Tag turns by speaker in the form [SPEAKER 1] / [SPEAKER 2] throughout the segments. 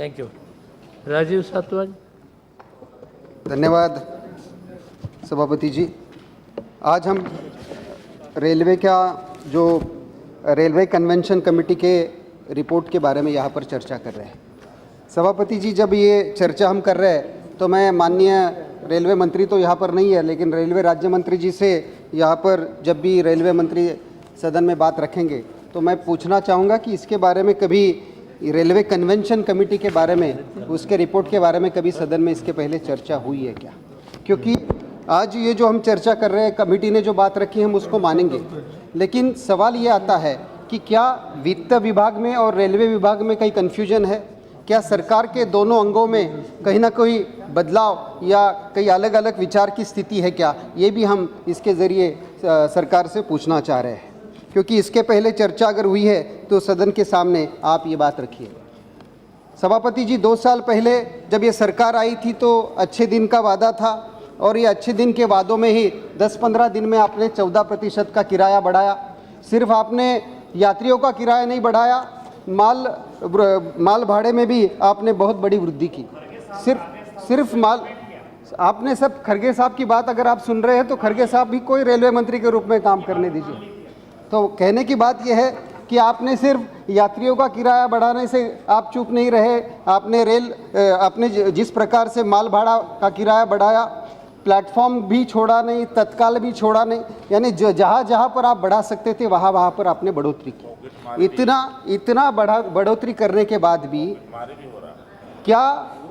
[SPEAKER 1] Thank you. Rajiv सातवान।
[SPEAKER 2] धन्यवाद सभापति जी। आज हम रेलवे का जो रेलवे कन्वेंशन कमेटी के रिपोर्ट के बारे में यहाँ पर चर्चा कर रहे हैं। सभापति जी, जब ये चर्चा हम कर रहे हैं तो मैं माननीय रेलवे मंत्री तो यहाँ पर नहीं है, लेकिन रेलवे राज्य मंत्री जी से यहाँ पर जब भी रेलवे मंत्री सदन में बात रखेंगे तो मैं पूछना चाहूँगा कि इसके बारे में कभी रेलवे कन्वेंशन कमेटी के बारे में, उसके रिपोर्ट के बारे में कभी सदन में इसके पहले चर्चा हुई है क्या? क्योंकि आज ये जो हम चर्चा कर रहे हैं, कमेटी ने जो बात रखी है हम उसको मानेंगे, लेकिन सवाल ये आता है कि क्या वित्त विभाग में और रेलवे विभाग में कहीं कन्फ्यूजन है? क्या सरकार के दोनों अंगों में कहीं ना कोई बदलाव या कई अलग अलग विचार की स्थिति है क्या? ये भी हम इसके ज़रिए सरकार से पूछना चाह रहे हैं, क्योंकि इसके पहले चर्चा अगर हुई है तो सदन के सामने आप ये बात रखिए। सभापति जी, 2 साल पहले जब ये सरकार आई थी तो अच्छे दिन का वादा था, और ये अच्छे दिन के वादों में ही 10-15 दिन में आपने 14% का किराया बढ़ाया। सिर्फ आपने यात्रियों का किराया नहीं बढ़ाया, माल भाड़े में भी आपने बहुत बड़ी वृद्धि की। सिर्फ माल आपने सब खरगे साहब की बात अगर आप सुन रहे हैं तो खरगे साहब भी कोई रेलवे मंत्री के रूप में काम करने दीजिए। तो कहने की बात यह है कि आपने सिर्फ यात्रियों का किराया बढ़ाने से आप चुप नहीं रहे, आपने जिस प्रकार से माल भाड़ा का किराया बढ़ाया, प्लेटफॉर्म भी छोड़ा नहीं, तत्काल भी छोड़ा नहीं, यानी जहाँ जहाँ पर आप बढ़ा सकते थे वहाँ वहाँ पर आपने बढ़ोतरी की। इतना बढ़ोतरी करने के बाद भी क्या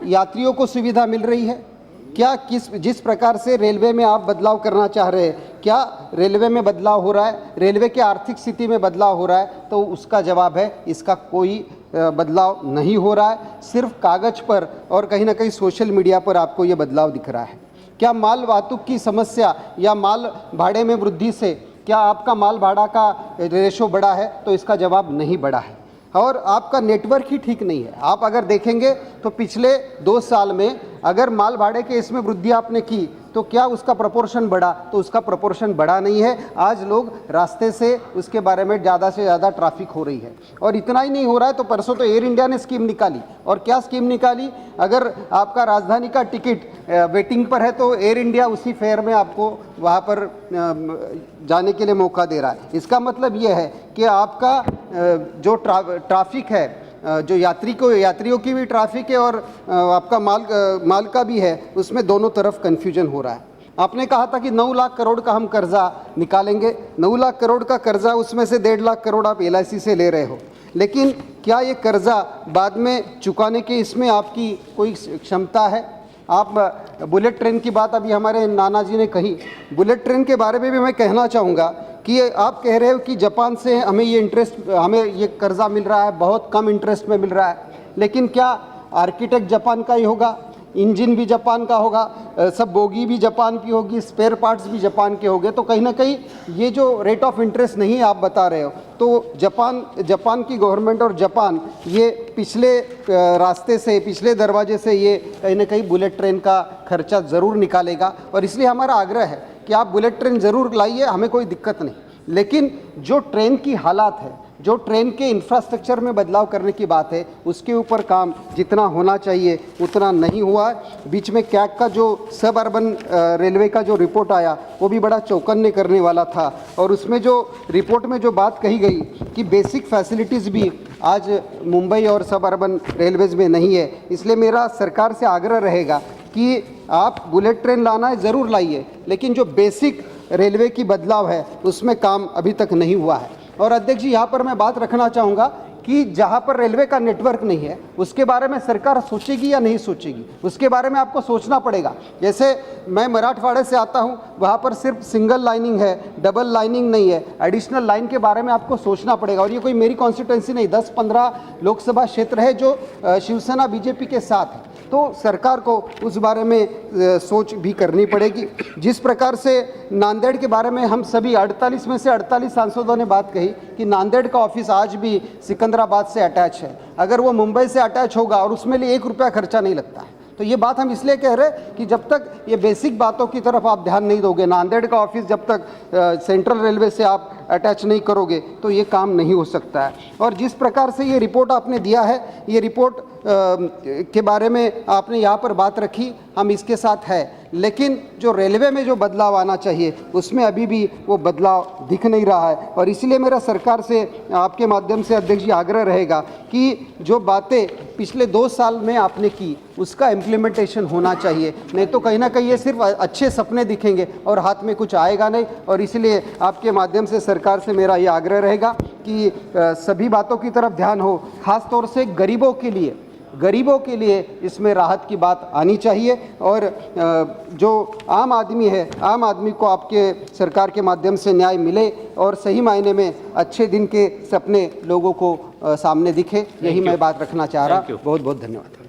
[SPEAKER 2] यात्रियों को सुविधा मिल रही है? क्या जिस प्रकार से रेलवे में आप बदलाव करना चाह रहे हैं, क्या रेलवे में बदलाव हो रहा है? रेलवे की आर्थिक स्थिति में बदलाव हो रहा है? तो उसका जवाब है इसका कोई बदलाव नहीं हो रहा है। सिर्फ कागज़ पर और कहीं ना कहीं सोशल मीडिया पर आपको ये बदलाव दिख रहा है। क्या माल वाहतुक की समस्या या माल भाड़े में वृद्धि से क्या आपका माल भाड़ा का रेशो बढ़ा है? तो इसका जवाब नहीं बढ़ा है। और आपका नेटवर्क ही ठीक नहीं है। आप अगर देखेंगे तो पिछले 2 साल में अगर माल भाड़े के इसमें वृद्धि आपने की तो क्या उसका प्रोपोर्शन बढ़ा? तो उसका प्रोपोर्शन बढ़ा नहीं है। आज लोग रास्ते से उसके बारे में ज़्यादा से ज़्यादा ट्रैफिक हो रही है। और इतना ही नहीं हो रहा है तो परसों तो एयर इंडिया ने स्कीम निकाली। और क्या स्कीम निकाली? अगर आपका राजधानी का टिकट वेटिंग पर है तो एयर इंडिया उसी फेयर में आपको वहाँ पर जाने के लिए मौका दे रहा है। इसका मतलब ये है कि आपका जो ट्रैफिक है, जो यात्रियों की भी ट्रैफिक है और आपका माल का भी है, उसमें दोनों तरफ कन्फ्यूजन हो रहा है। आपने कहा था कि 9 लाख करोड़ का हम कर्जा निकालेंगे। 9 लाख करोड़ का कर्जा, उसमें से 1.5 लाख करोड़ आप LIC से ले रहे हो, लेकिन क्या ये कर्जा बाद में चुकाने के इसमें आपकी कोई क्षमता है? आप बुलेट ट्रेन की बात अभी हमारे नाना जी ने कही। बुलेट ट्रेन के बारे में भी मैं कहना चाहूँगा कि आप कह रहे हो कि जापान से हमें ये कर्जा मिल रहा है, बहुत कम इंटरेस्ट में मिल रहा है, लेकिन क्या आर्किटेक्ट जापान का ही होगा, इंजन भी जापान का होगा, सब बोगी भी जापान की होगी, स्पेयर पार्ट्स भी जापान के होंगे? तो कहीं ना कहीं ये जो रेट ऑफ इंटरेस्ट नहीं आप बता रहे हो, तो जापान की गवर्नमेंट और जापान ये पिछले रास्ते से, पिछले दरवाजे से ये कहीं ना कहीं बुलेट ट्रेन का खर्चा ज़रूर निकालेगा। और इसलिए हमारा आग्रह है कि आप बुलेट ट्रेन ज़रूर लाइए, हमें कोई दिक्कत नहीं, लेकिन जो ट्रेन की हालात है, जो ट्रेन के इंफ्रास्ट्रक्चर में बदलाव करने की बात है, उसके ऊपर काम जितना होना चाहिए उतना नहीं हुआ। बीच में कैग का जो सब अर्बन रेलवे का जो रिपोर्ट आया वो भी बड़ा चौकन्ने करने वाला था, और उसमें जो रिपोर्ट में जो बात कही गई कि बेसिक फैसिलिटीज़ भी आज मुंबई और सब अर्बन रेलवेज़ में नहीं है। इसलिए मेरा सरकार से आग्रह रहेगा कि आप बुलेट ट्रेन लाना है ज़रूर लाइए, लेकिन जो बेसिक रेलवे की बदलाव है उसमें काम अभी तक नहीं हुआ है। और अध्यक्ष जी, यहाँ पर मैं बात रखना चाहूँगा कि जहाँ पर रेलवे का नेटवर्क नहीं है उसके बारे में सरकार सोचेगी या नहीं सोचेगी, उसके बारे में आपको सोचना पड़ेगा। जैसे मैं मराठवाड़े से आता हूँ, वहाँ पर सिर्फ सिंगल लाइनिंग है, डबल लाइनिंग नहीं है, एडिशनल लाइन के बारे में आपको सोचना पड़ेगा। और ये कोई मेरी कॉन्स्टिट्यूंसी नहीं, 10-15 लोकसभा क्षेत्र है जो शिवसेना BJP के साथ है, तो सरकार को उस बारे में सोच भी करनी पड़ेगी। जिस प्रकार से नांदेड़ के बारे में हम सभी 48 में से 48 सांसदों ने बात कही कि नांदेड़ का ऑफिस आज भी सिकंदराबाद से अटैच है, अगर वो मुंबई से अटैच होगा और उसमें लिए 1 रुपया खर्चा नहीं लगता है। तो ये बात हम इसलिए कह रहे हैं कि जब तक ये बेसिक बातों की तरफ आप ध्यान नहीं दोगे, नांदेड़ का ऑफिस जब तक सेंट्रल रेलवे से आप अटैच नहीं करोगे तो ये काम नहीं हो सकता है। और जिस प्रकार से ये रिपोर्ट आपने दिया है, ये रिपोर्ट के बारे में आपने यहाँ पर बात रखी, हम इसके साथ है, लेकिन जो रेलवे में जो बदलाव आना चाहिए उसमें अभी भी वो बदलाव दिख नहीं रहा है। और इसलिए मेरा सरकार से आपके माध्यम से अध्यक्ष जी आग्रह रहेगा कि जो बातें पिछले 2 साल में आपने की उसका इम्प्लीमेंटेशन होना चाहिए, नहीं तो कहीं ना कहीं ये सिर्फ अच्छे सपने दिखेंगे और हाथ में कुछ आएगा नहीं। और इसलिए आपके माध्यम से सरकार से मेरा ये आग्रह रहेगा कि सभी बातों की तरफ ध्यान हो, खास तौर से गरीबों के लिए इसमें राहत की बात आनी चाहिए। और जो आम आदमी है, आम आदमी को आपके सरकार के माध्यम से न्याय मिले और सही मायने में अच्छे दिन के सपने लोगों को सामने दिखे, यही मैं बात रखना चाह रहा। बहुत बहुत धन्यवाद।